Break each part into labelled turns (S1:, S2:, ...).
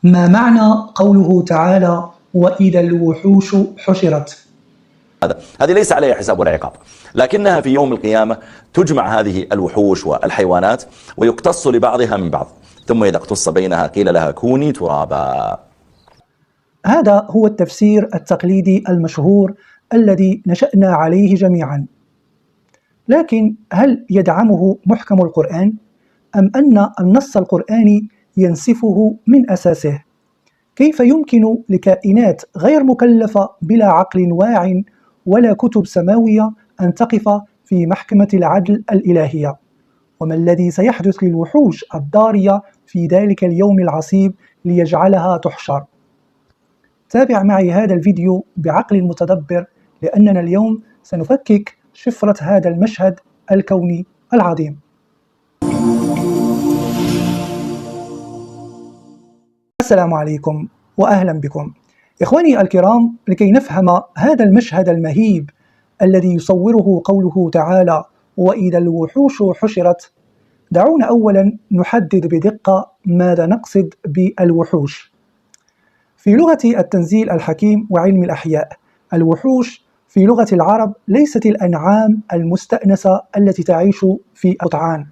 S1: ما معنى قوله تعالى وإذا الوحوش حشرت؟
S2: هذه ليس عليها حساب ولا عقاب، لكنها في يوم القيامة تجمع هذه الوحوش والحيوانات ويقتص لبعضها من بعض، ثم إذا اقتص بينها قيل لها كوني ترابا.
S1: هذا هو التفسير التقليدي المشهور الذي نشأنا عليه جميعا، لكن هل يدعمه محكم القرآن؟ أم أن النص القرآني ينسفه من أساسه؟ كيف يمكن لكائنات غير مكلفة بلا عقل واع ولا كتب سماوية أن تقف في محكمة العدل الإلهية؟ وما الذي سيحدث للوحوش الضارية في ذلك اليوم العصيب ليجعلها تحشر؟ تابع معي هذا الفيديو بعقل متدبر، لأننا اليوم سنفكك شفرة هذا المشهد الكوني العظيم. السلام عليكم وأهلا بكم إخواني الكرام. لكي نفهم هذا المشهد المهيب الذي يصوره قوله تعالى وإذا الوحوش حشرت، دعونا أولا نحدد بدقة ماذا نقصد بالوحوش. في لغة التنزيل الحكيم وعلم الأحياء، الوحوش في لغة العرب ليست الأنعام المستأنسة التي تعيش في القطعان،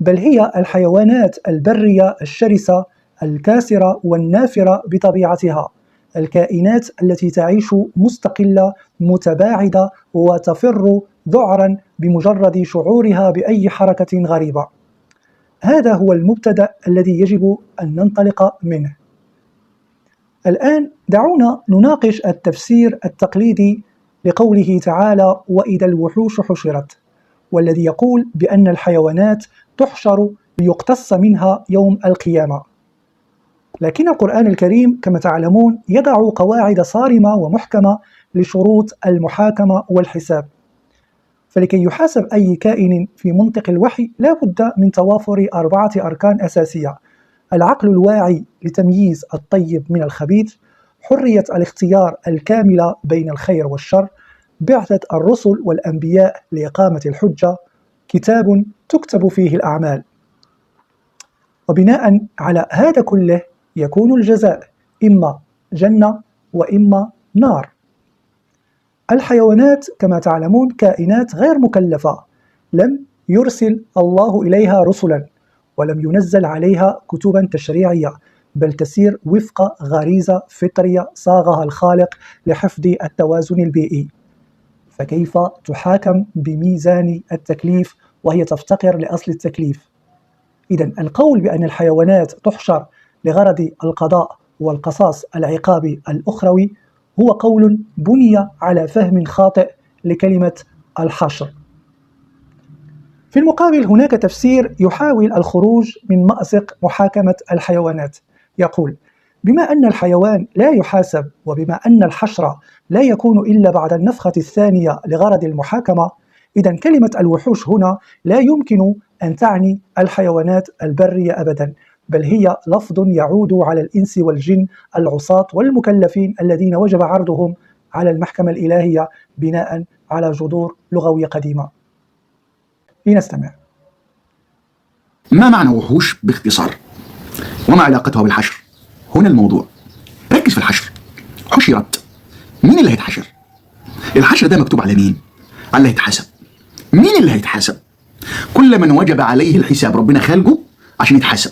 S1: بل هي الحيوانات البرية الشرسة الكاسرة والنافرة بطبيعتها، الكائنات التي تعيش مستقلة متباعدة وتفر ذعرا بمجرد شعورها بأي حركة غريبة. هذا هو المبتدأ الذي يجب أن ننطلق منه. الآن دعونا نناقش التفسير التقليدي لقوله تعالى وإذا الوحوش حشرت، والذي يقول بأن الحيوانات تحشر ليقتص منها يوم القيامة. لكن القرآن الكريم كما تعلمون يضع قواعد صارمة ومحكمة لشروط المحاكمة والحساب. فلكي يحاسب أي كائن في منطق الوحي لا بد من توافر 4 أركان أساسية: العقل الواعي لتمييز الطيب من الخبيث، حرية الاختيار الكاملة بين الخير والشر، بعثة الرسل والأنبياء لإقامة الحجة، كتاب تكتب فيه الأعمال. وبناء على هذا كله يكون الجزاء إما جنة وإما نار. الحيوانات كما تعلمون كائنات غير مكلفة، لم يرسل الله إليها رسلا ولم ينزل عليها كتبا تشريعية، بل تسير وفق غريزة فطرية صاغها الخالق لحفظ التوازن البيئي. فكيف تحاكم بميزان التكليف وهي تفتقر لأصل التكليف؟ إذن القول بأن الحيوانات تحشر لغرض القضاء والقصاص العقابي الأخروي هو قول بني على فهم خاطئ لكلمة الحشر. في المقابل هناك تفسير يحاول الخروج من مأزق محاكمة الحيوانات، يقول بما أن الحيوان لا يحاسب وبما أن الحشر لا يكون إلا بعد النفخة الثانية لغرض المحاكمة، إذن كلمة الوحوش هنا لا يمكن أن تعني الحيوانات البرية أبدا، بل هي لفظ يعود على الإنس والجن العصاة والمكلفين الذين وجب عرضهم على المحكمة الإلهية بناء على جذور لغوية قديمة. لنستمع.
S3: ما معنى وحوش باختصار؟ وما علاقتها بالحشر؟ هنا الموضوع، ركز في الحشر. حشرت، مين اللي هيتحشر؟ الحشر ده مكتوب على مين؟ على اللي هيتحاسب. مين اللي هيتحاسب؟ كل من وجب عليه الحساب، ربنا خالقه عشان يتحاسب.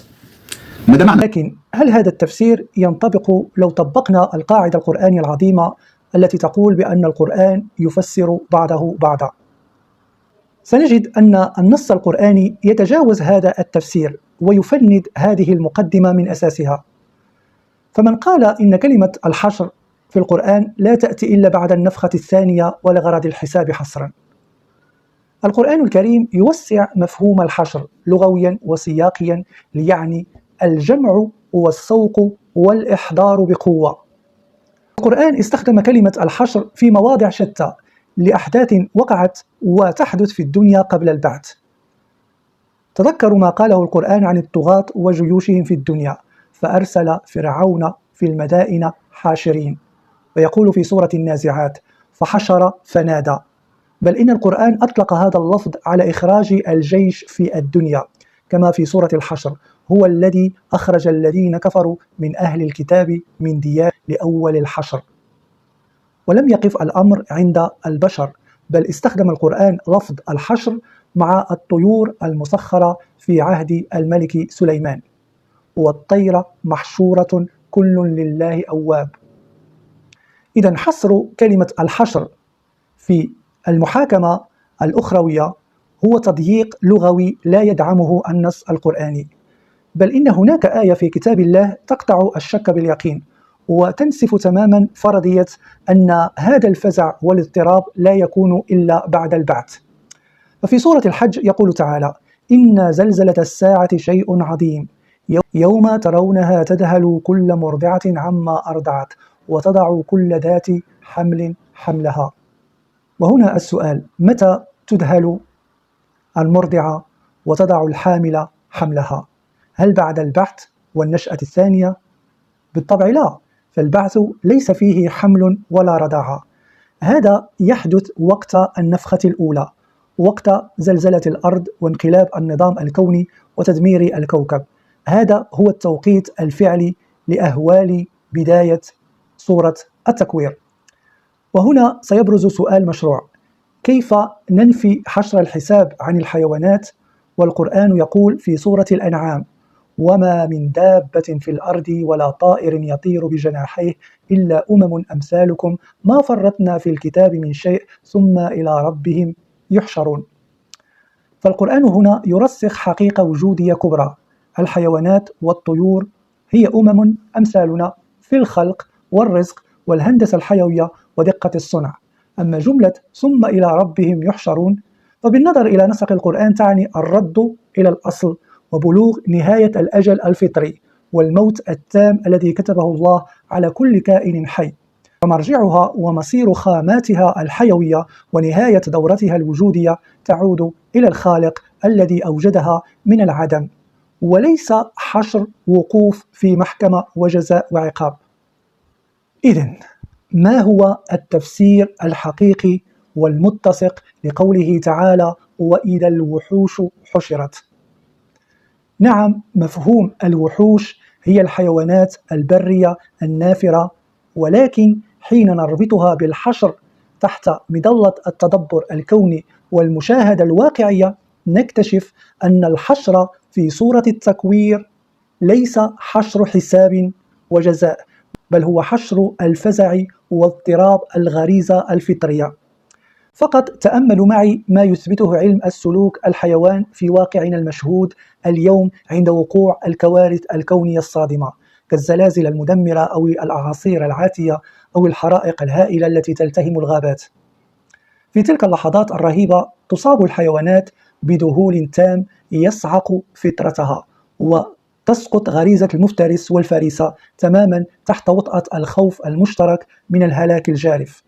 S3: ما ده معنى.
S1: لكن هل هذا التفسير ينطبق لو طبقنا القاعدة القرآنية العظيمة التي تقول بأن القرآن يفسر بعضه بعضا؟ سنجد أن النص القرآني يتجاوز هذا التفسير ويفند هذه المقدمة من أساسها. فمن قال إن كلمة الحشر في القرآن لا تأتي إلا بعد النفخة الثانية ولغرض الحساب حصرا. القرآن الكريم يوسع مفهوم الحشر لغويا وسياقيا ليعني الجمع والسوق والإحضار بقوة. القرآن استخدم كلمة الحشر في مواضع شتى لأحداث وقعت وتحدث في الدنيا قبل البعث. تذكروا ما قاله القرآن عن الطغاة وجيوشهم في الدنيا: فأرسل فرعون في المدائن حاشرين، ويقول في سورة النازعات: فحشر فنادى. بل إن القرآن أطلق هذا اللفظ على إخراج الجيش في الدنيا، كما في سورة الحشر: هو الذي أخرج الذين كفروا من أهل الكتاب من ديار لأول الحشر. ولم يقف الأمر عند البشر، بل استخدم القرآن لفظ الحشر مع الطيور المسخرة في عهد الملك سليمان: والطير محشورة كل لله أواب. إذن حصر كلمة الحشر في المحاكمة الأخروية هو تضييق لغوي لا يدعمه النص القرآني، بل إن هناك آية في كتاب الله تقطع الشك باليقين وتنسف تماما فرضية أن هذا الفزع والاضطراب لا يكون إلا بعد البعث. ففي سورة الحج يقول تعالى: إن زلزلة الساعة شيء عظيم يوم ترونها تذهل كل مرضعة عما أرضعت وتضع كل ذات حمل حملها. وهنا السؤال: متى تذهل المرضعة وتضع الحامل حملها؟ هل بعد البعث والنشأة الثانية؟ بالطبع لا، فالبعث ليس فيه حمل ولا رضاعة. هذا يحدث وقت النفخة الأولى، وقت زلزلة الأرض وانقلاب النظام الكوني وتدمير الكوكب. هذا هو التوقيت الفعلي لأهوال بداية سورة التكوير. وهنا سيبرز سؤال مشروع: كيف ننفي حشر الحساب عن الحيوانات والقرآن يقول في سورة الأنعام: وما من دابة في الأرض ولا طائر يطير بجناحيه إلا أمثالكم ما فرطنا في الكتاب من شيء ثم إلى ربهم يحشرون. فالقرآن هنا يرسخ حقيقة وجودية كبرى: الحيوانات والطيور هي أمثالنا في الخلق والرزق والهندسة الحيوية ودقة الصنع. أما جملة ثم إلى ربهم يحشرون فبالنظر إلى نسق القرآن تعني الرد إلى الأصل وبلوغ نهاية الأجل الفطري والموت التام الذي كتبه الله على كل كائن حي، فمرجعها ومصير خاماتها الحيوية ونهاية دورتها الوجودية تعود إلى الخالق الذي أوجدها من العدم، وليس حشر وقوف في محكمة وجزاء وعقاب. إذن ما هو التفسير الحقيقي والمتسق لقوله تعالى: وإذا الوحوش حشرت؟ نعم، مفهوم الوحوش هي الحيوانات البرية النافرة، ولكن حين نربطها بالحشر تحت مظلة التدبر الكوني والمشاهدة الواقعية نكتشف أن الحشر في سورة التكوير ليس حشر حساب وجزاء، بل هو حشر الفزع واضطراب الغريزة الفطرية. فقط تأملوا معي ما يثبته علم السلوك الحيوان في واقعنا المشهود اليوم عند وقوع الكوارث الكونية الصادمة كالزلازل المدمرة أو الأعاصير العاتية أو الحرائق الهائلة التي تلتهم الغابات. في تلك اللحظات الرهيبة تصاب الحيوانات بذهول تام يصعق فطرتها، وتسقط غريزة المفترس والفريسة تماما تحت وطأة الخوف المشترك من الهلاك الجارف.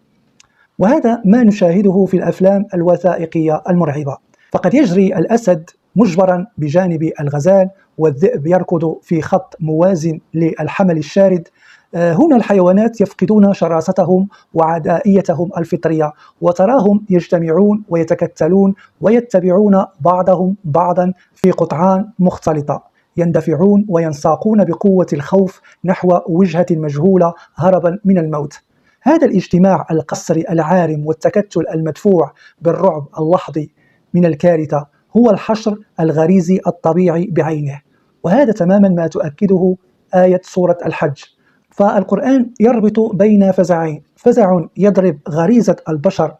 S1: وهذا ما نشاهده في الأفلام الوثائقية المرعبة، فقد يجري الأسد مجبرا بجانب الغزال والذئب يركض في خط موازن للحمل الشارد. هنا الحيوانات يفقدون شراستهم وعدائيتهم الفطرية، وتراهم يجتمعون ويتكتلون ويتبعون بعضهم بعضا في قطعان مختلطة، يندفعون وينساقون بقوة الخوف نحو وجهة مجهولة هربا من الموت. هذا الاجتماع القسري العارم والتكتل المدفوع بالرعب اللحظي من الكارثة هو الحشر الغريزي الطبيعي بعينه، وهذا تماما ما تؤكده آية سورة الحج. فالقرآن يربط بين فزعين: فزع يضرب غريزة البشر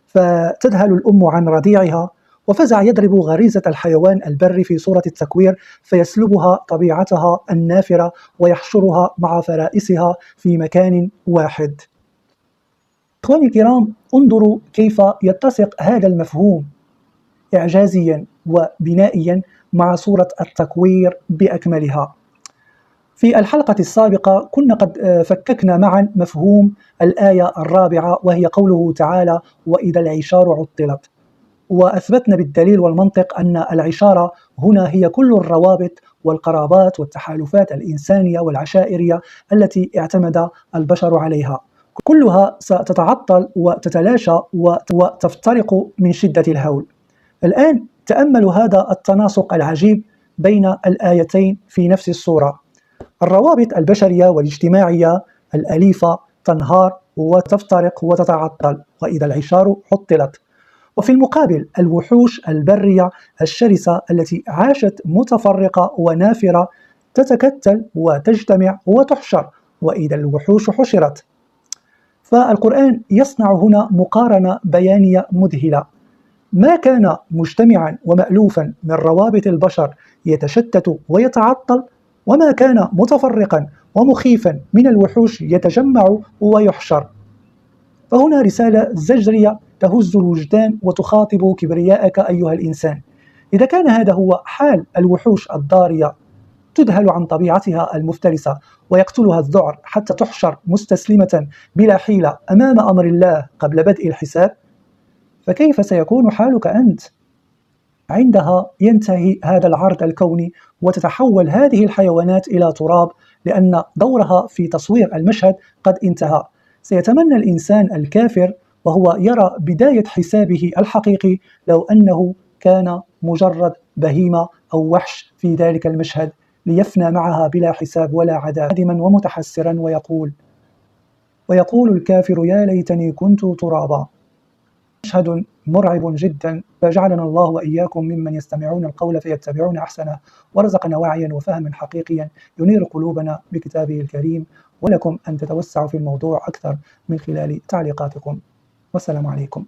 S1: فتذهل الأم عن رضيعها، وفزع يضرب غريزة الحيوان البري في سورة التكوير فيسلبها طبيعتها النافرة ويحشرها مع فرائسها في مكان واحد. إخواني الكرام، انظروا كيف يتسق هذا المفهوم إعجازيا وبنائيا مع سورة التكوير بأكملها. في الحلقة السابقة كنا قد فككنا معا مفهوم الآية الرابعة، وهي قوله تعالى: وإذا العشار عطلت، وأثبتنا بالدليل والمنطق أن العشارة هنا هي كل الروابط والقرابات والتحالفات الإنسانية والعشائرية التي اعتمد البشر عليها، كلها ستتعطل وتتلاشى وتفترق من شدة الهول. الآن تأملوا هذا التناسق العجيب بين الآيتين في نفس السورة. الروابط البشرية والاجتماعية الأليفة تنهار وتفترق وتتعطل، وإذا العشار عطلت. وفي المقابل الوحوش البرية الشرسة التي عاشت متفرقة ونافرة تتكتل وتجتمع وتحشر، وإذا الوحوش حشرت. فالقرآن يصنع هنا مقارنة بيانية مذهلة. ما كان مجتمعا ومألوفا من روابط البشر يتشتت ويتعطل، وما كان متفرقا ومخيفا من الوحوش يتجمع ويحشر. فهنا رسالة زجرية تهز الوجدان وتخاطب كبرياءك أيها الإنسان. إذا كان هذا هو حال الوحوش الضارية تذهل عن طبيعتها المفترسة ويقتلها الذعر حتى تحشر مستسلمة بلا حيلة أمام أمر الله قبل بدء الحساب، فكيف سيكون حالك أنت؟ عندها ينتهي هذا العرض الكوني وتتحول هذه الحيوانات إلى تراب، لأن دورها في تصوير المشهد قد انتهى. سيتمنى الإنسان الكافر وهو يرى بداية حسابه الحقيقي لو أنه كان مجرد بهيمة أو وحش في ذلك المشهد ليفنى معها بلا حساب ولا عذاب، نادما ومتحسرا ويقول الكافر يا ليتني كنت ترابا. مشهد مرعب جدا، فجعلنا الله وإياكم ممن يستمعون القول فيتبعون أحسنه، ورزقنا وعيا وفهما حقيقيا ينير قلوبنا بكتابه الكريم. ولكم أن تتوسعوا في الموضوع أكثر من خلال تعليقاتكم. والسلام عليكم.